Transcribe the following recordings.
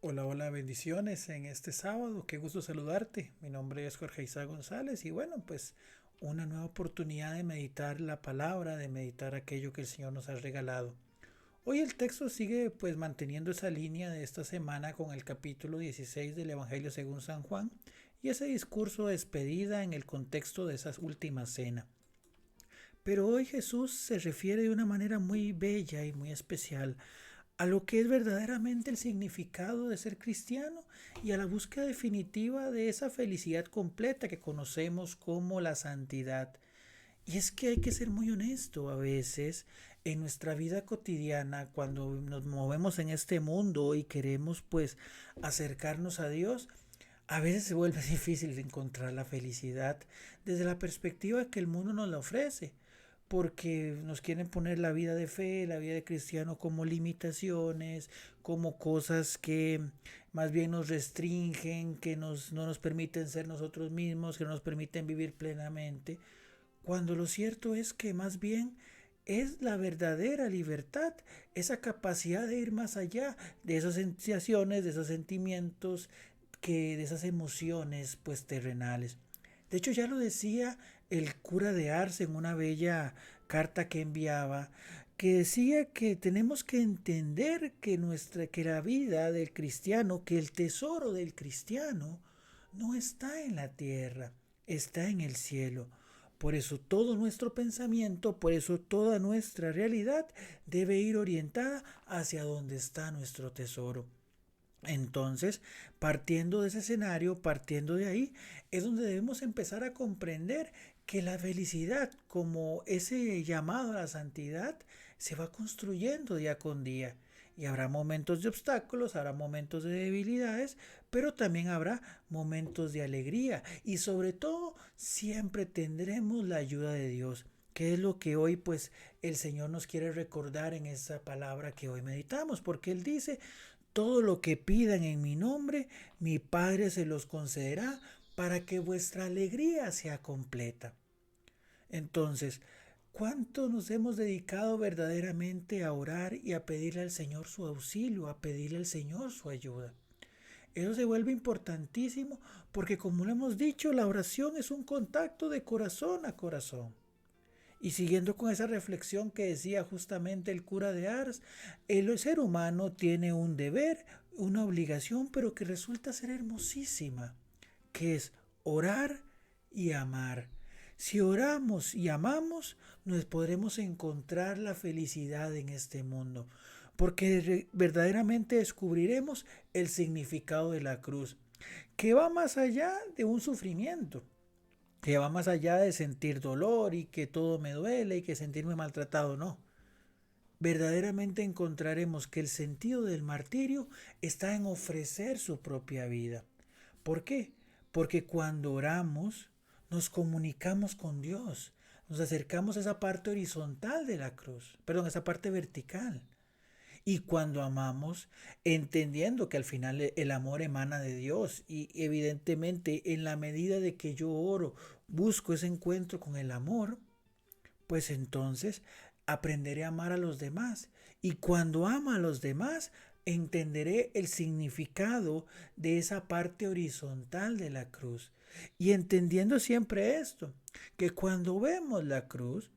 Hola, hola, bendiciones en este sábado. Qué gusto saludarte. Mi nombre es Jorge Isa González y bueno, pues una nueva oportunidad de meditar la palabra, de meditar aquello que el Señor nos ha regalado. Hoy el texto sigue pues manteniendo esa línea de esta semana con el capítulo 16 del Evangelio según San Juan y ese discurso de despedida en el contexto de esa última cena. Pero hoy Jesús se refiere de una manera muy bella y muy especial a lo que es verdaderamente el significado de ser cristiano y a la búsqueda definitiva de esa felicidad completa que conocemos como la santidad. Y es que hay que ser muy honesto a veces en nuestra vida cotidiana cuando nos movemos en este mundo y queremos pues acercarnos a Dios. A veces se vuelve difícil encontrar la felicidad desde la perspectiva que el mundo nos la ofrece, porque nos quieren poner la vida de fe, la vida de cristiano como limitaciones, como cosas que más bien nos restringen, no nos permiten ser nosotros mismos, que no nos permiten vivir plenamente, cuando lo cierto es que más bien es la verdadera libertad, esa capacidad de ir más allá de esas sensaciones, de esos sentimientos, de esas emociones pues terrenales. De hecho ya lo decía el cura de Ars en una bella carta que enviaba, que decía que tenemos que entender que la vida del cristiano, que el tesoro del cristiano no está en la tierra, está en el cielo. Por eso todo nuestro pensamiento, por eso toda nuestra realidad debe ir orientada hacia donde está nuestro tesoro. Entonces, partiendo de ese escenario, partiendo de ahí, es donde debemos empezar a comprender que la felicidad, como ese llamado a la santidad, se va construyendo día con día. Y habrá momentos de obstáculos, habrá momentos de debilidades, pero también habrá momentos de alegría. Y sobre todo, siempre tendremos la ayuda de Dios, que es lo que hoy pues el Señor nos quiere recordar en esa palabra que hoy meditamos, porque Él dice, todo lo que pidan en mi nombre, mi Padre se los concederá para que vuestra alegría sea completa. Entonces, ¿cuánto nos hemos dedicado verdaderamente a orar y a pedirle al Señor su auxilio, a pedirle al Señor su ayuda? Eso se vuelve importantísimo porque, como lo hemos dicho, la oración es un contacto de corazón a corazón. Y siguiendo con esa reflexión que decía justamente el cura de Ars, el ser humano tiene un deber, una obligación, pero que resulta ser hermosísima, que es orar y amar. Si oramos y amamos, nos podremos encontrar la felicidad en este mundo, porque verdaderamente descubriremos el significado de la cruz, que va más allá de un sufrimiento, que va más allá de sentir dolor y que todo me duele y que sentirme maltratado, no. Verdaderamente encontraremos que el sentido del martirio está en ofrecer su propia vida. ¿Por qué? Porque cuando oramos nos comunicamos con Dios, nos acercamos a esa parte horizontal de la cruz, perdón, esa parte vertical. Y cuando amamos, entendiendo que al final el amor emana de Dios y evidentemente en la medida de que yo oro, busco ese encuentro con el amor, pues entonces aprenderé a amar a los demás. Y cuando ama a los demás, entenderé el significado de esa parte horizontal de la cruz. Y entendiendo siempre esto, que cuando vemos la cruz,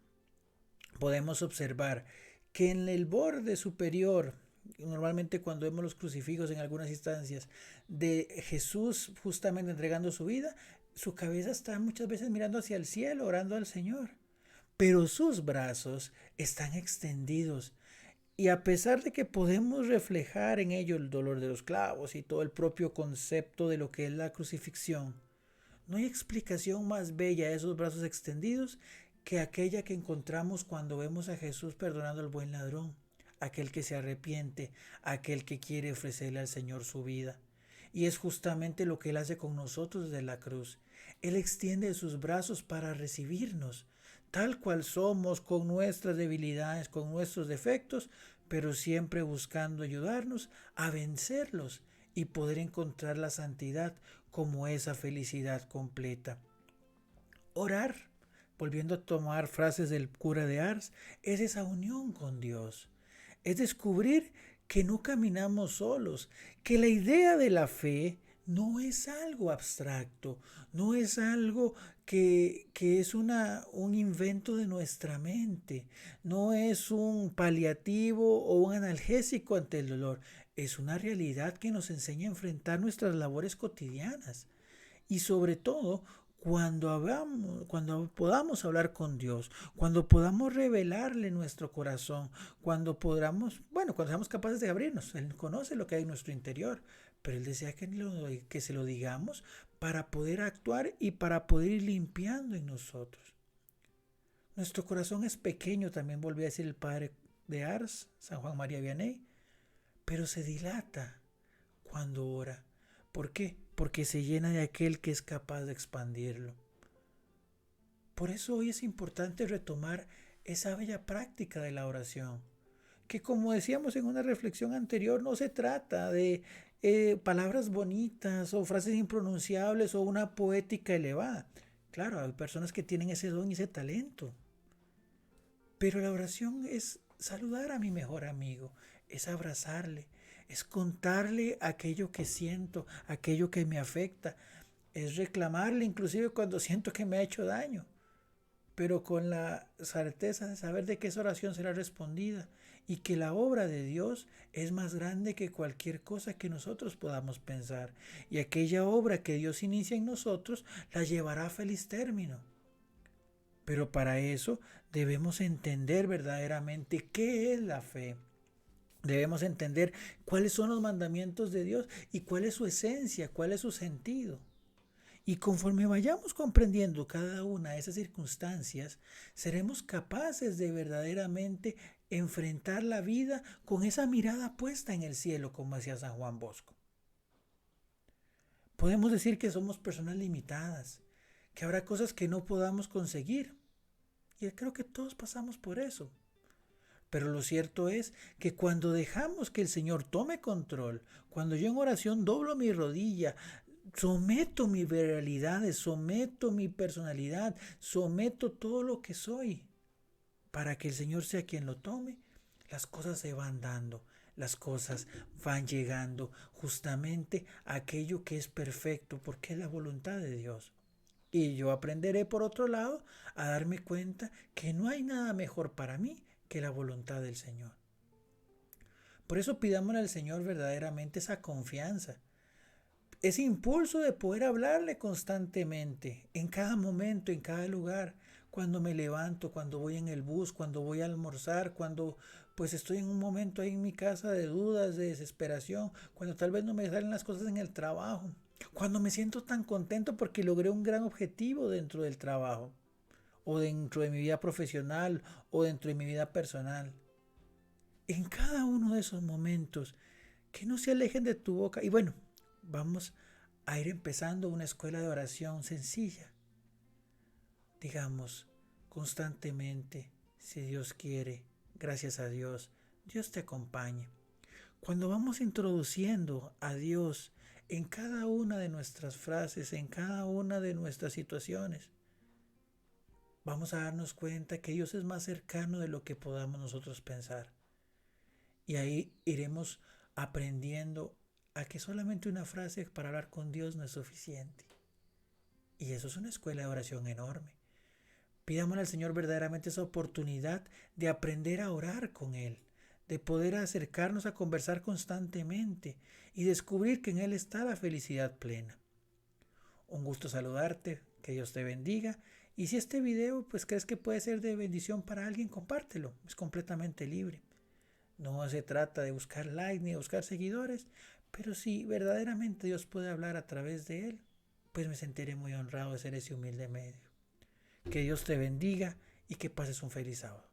podemos observar que en el borde superior, normalmente cuando vemos los crucifijos en algunas instancias, de Jesús justamente entregando su vida, su cabeza está muchas veces mirando hacia el cielo, orando al Señor, pero sus brazos están extendidos. Y a pesar de que podemos reflejar en ello el dolor de los clavos y todo el propio concepto de lo que es la crucifixión, no hay explicación más bella de esos brazos extendidos que aquella que encontramos cuando vemos a Jesús perdonando al buen ladrón, aquel que se arrepiente, aquel que quiere ofrecerle al Señor su vida. Y es justamente lo que Él hace con nosotros desde la cruz. Él extiende sus brazos para recibirnos, tal cual somos, con nuestras debilidades, con nuestros defectos, pero siempre buscando ayudarnos a vencerlos y poder encontrar la santidad como esa felicidad completa. Orar, volviendo a tomar frases del cura de Ars, es esa unión con Dios. Es descubrir que no caminamos solos, que la idea de la fe no es algo abstracto, no es algo que es un invento de nuestra mente, no es un paliativo o un analgésico ante el dolor, es una realidad que nos enseña a enfrentar nuestras labores cotidianas. Y sobre todo, cuando podamos hablar con Dios, cuando podamos revelarle nuestro corazón, cuando podamos, bueno, cuando seamos capaces de abrirnos, Él conoce lo que hay en nuestro interior, pero Él desea que se lo digamos para poder actuar y para poder ir limpiando en nosotros. Nuestro corazón es pequeño, también volvió a decir el padre de Ars, San Juan María Vianney, pero se dilata cuando ora. ¿Por qué? Porque se llena de aquel que es capaz de expandirlo. Por eso hoy es importante retomar esa bella práctica de la oración, que como decíamos en una reflexión anterior, no se trata de palabras bonitas o frases impronunciables o una poética elevada. Claro, hay personas que tienen ese don y ese talento, pero la oración es saludar a mi mejor amigo, es abrazarle, es contarle aquello que siento, aquello que me afecta, es reclamarle inclusive cuando siento que me ha hecho daño, pero con la certeza de saber de que esa oración será respondida y que la obra de Dios es más grande que cualquier cosa que nosotros podamos pensar, y aquella obra que Dios inicia en nosotros la llevará a feliz término. Pero para eso debemos entender verdaderamente qué es la fe. Debemos entender cuáles son los mandamientos de Dios y cuál es su esencia, cuál es su sentido. Y conforme vayamos comprendiendo cada una de esas circunstancias, seremos capaces de verdaderamente enfrentar la vida con esa mirada puesta en el cielo, como decía San Juan Bosco. Podemos decir que somos personas limitadas, que habrá cosas que no podamos conseguir. Y creo que todos pasamos por eso. Pero lo cierto es que cuando dejamos que el Señor tome control, cuando yo en oración doblo mi rodilla, someto mis realidades, someto mi personalidad, someto todo lo que soy, para que el Señor sea quien lo tome, las cosas se van dando, las cosas van llegando justamente a aquello que es perfecto, porque es la voluntad de Dios. Y yo aprenderé por otro lado a darme cuenta que no hay nada mejor para mí que la voluntad del Señor. Por eso pidámosle al Señor verdaderamente esa confianza, ese impulso de poder hablarle constantemente, en cada momento, en cada lugar, cuando me levanto, cuando voy en el bus, cuando voy a almorzar, cuando pues estoy en un momento ahí en mi casa de dudas, de desesperación, cuando tal vez no me salen las cosas en el trabajo, cuando me siento tan contento porque logré un gran objetivo dentro del trabajo, o dentro de mi vida profesional, o dentro de mi vida personal. En cada uno de esos momentos, que no se alejen de tu boca. Y bueno, vamos a ir empezando una escuela de oración sencilla. Digamos constantemente, si Dios quiere, gracias a Dios, Dios te acompañe. Cuando vamos introduciendo a Dios en cada una de nuestras frases, en cada una de nuestras situaciones, vamos a darnos cuenta que Dios es más cercano de lo que podamos nosotros pensar. Y ahí iremos aprendiendo a que solamente una frase para hablar con Dios no es suficiente. Y eso es una escuela de oración enorme. Pidámosle al Señor verdaderamente esa oportunidad de aprender a orar con Él, de poder acercarnos a conversar constantemente y descubrir que en Él está la felicidad plena. Un gusto saludarte, que Dios te bendiga. Y si este video pues crees que puede ser de bendición para alguien, compártelo, es completamente libre. No se trata de buscar likes ni de buscar seguidores, pero si verdaderamente Dios puede hablar a través de él, pues me sentiré muy honrado de ser ese humilde medio. Que Dios te bendiga y que pases un feliz sábado.